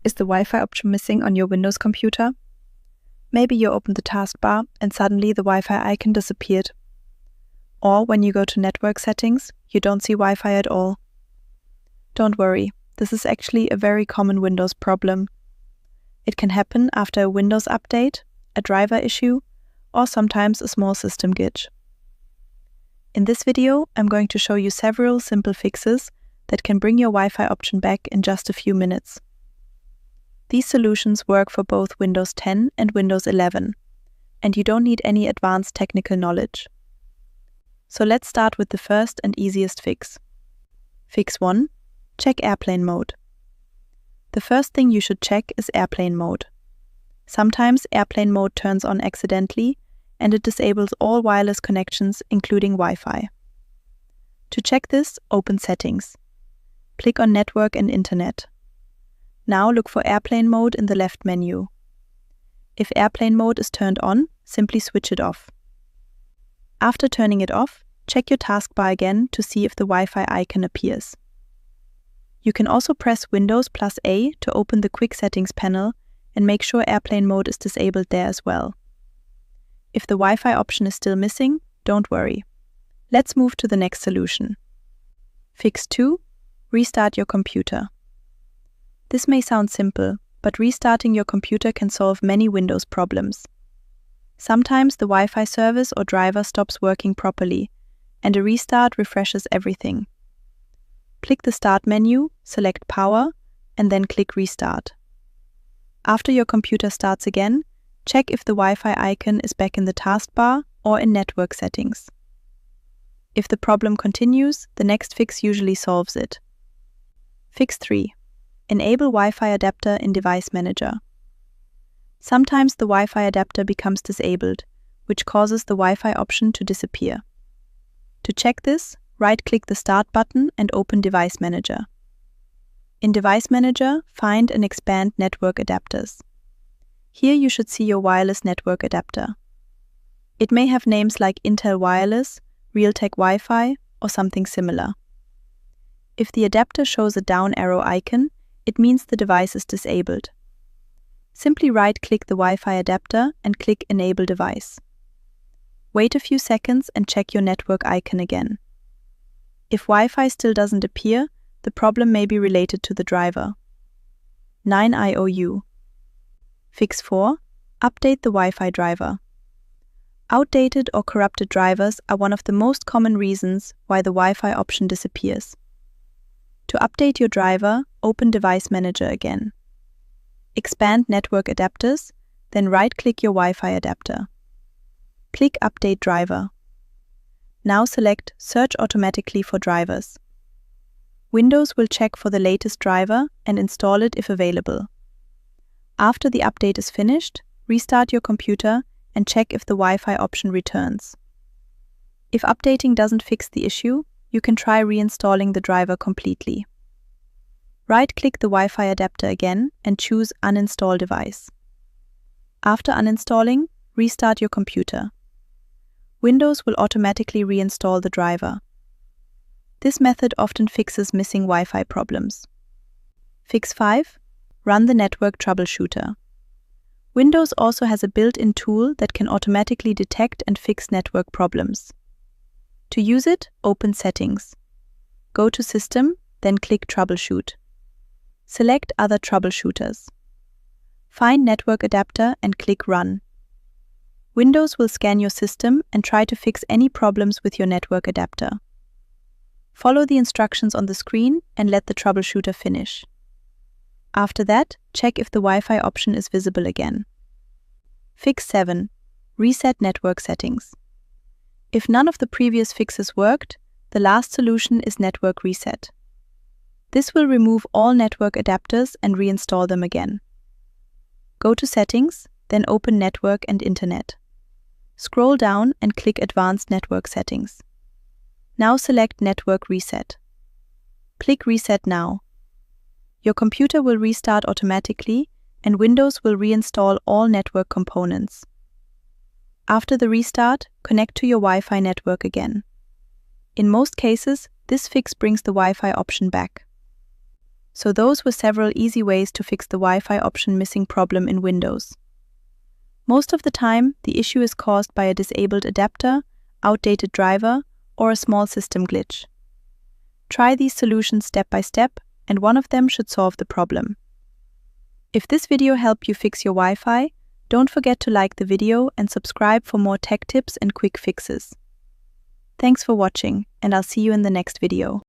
Is the Wi-Fi option missing on your Windows computer? Maybe you opened the taskbar and suddenly the Wi-Fi icon disappeared. Or when you go to network settings, you don't see Wi-Fi at all. Don't worry, this is actually a very common Windows problem. It can happen after a Windows update, a driver issue, or sometimes a small system glitch. In this video, I'm going to show you several simple fixes that can bring your Wi-Fi option back in just a few minutes. These solutions work for both Windows 10 and Windows 11, and you don't need any advanced technical knowledge. So let's start with the first and easiest fix. Fix 1. Check airplane mode. The first thing you should check is airplane mode. Sometimes airplane mode turns on accidentally, and it disables all wireless connections, including Wi-Fi. To check this, open Settings. Click on Network and Internet. Now look for airplane mode in the left menu. If airplane mode is turned on, simply switch it off. After turning it off, check your taskbar again to see if the Wi-Fi icon appears. You can also press Windows plus A to open the Quick Settings panel and make sure airplane mode is disabled there as well. If the Wi-Fi option is still missing, don't worry. Let's move to the next solution. Fix 2. Restart your computer. This may sound simple, but restarting your computer can solve many Windows problems. Sometimes the Wi-Fi service or driver stops working properly, and a restart refreshes everything. Click the Start menu, select Power, and then click Restart. After your computer starts again, check if the Wi-Fi icon is back in the taskbar or in network settings. If the problem continues, the next fix usually solves it. Fix 3. Enable Wi-Fi adapter in Device Manager. Sometimes the Wi-Fi adapter becomes disabled, which causes the Wi-Fi option to disappear. To check this, right-click the Start button and open Device Manager. In Device Manager, find and expand Network Adapters. Here you should see your wireless network adapter. It may have names like Intel Wireless, Realtek Wi-Fi, or something similar. If the adapter shows a down arrow icon, it means the device is disabled. Simply right-click the Wi-Fi adapter and click Enable Device. Wait a few seconds and check your network icon again. If Wi-Fi still doesn't appear, the problem may be related to the driver. 9IOU. Fix 4. Update the Wi-Fi driver. Outdated or corrupted drivers are one of the most common reasons why the Wi-Fi option disappears. To update your driver, open Device Manager again. Expand Network Adapters, then right-click your Wi-Fi adapter. Click Update Driver. Now select Search automatically for drivers. Windows will check for the latest driver and install it if available. After the update is finished, restart your computer and check if the Wi-Fi option returns. If updating doesn't fix the issue, you can try reinstalling the driver completely. Right-click the Wi-Fi adapter again and choose Uninstall Device. After uninstalling, restart your computer. Windows will automatically reinstall the driver. This method often fixes missing Wi-Fi problems. Fix 5. Run the Network Troubleshooter. Windows also has a built-in tool that can automatically detect and fix network problems. To use it, open Settings. Go to System, then click Troubleshoot. Select Other Troubleshooters. Find Network Adapter and click Run. Windows will scan your system and try to fix any problems with your network adapter. Follow the instructions on the screen and let the troubleshooter finish. After that, check if the Wi-Fi option is visible again. Fix 7. Reset network settings. If none of the previous fixes worked, the last solution is Network Reset. This will remove all network adapters and reinstall them again. Go to Settings, then open Network and Internet. Scroll down and click Advanced Network Settings. Now select Network Reset. Click Reset Now. Your computer will restart automatically and Windows will reinstall all network components. After the restart, connect to your Wi-Fi network again. In most cases, this fix brings the Wi-Fi option back. So those were several easy ways to fix the Wi-Fi option missing problem in Windows. Most of the time, the issue is caused by a disabled adapter, outdated driver, or a small system glitch. Try these solutions step by step, and one of them should solve the problem. If this video helped you fix your Wi-Fi, don't forget to like the video and subscribe for more tech tips and quick fixes. Thanks for watching, and I'll see you in the next video.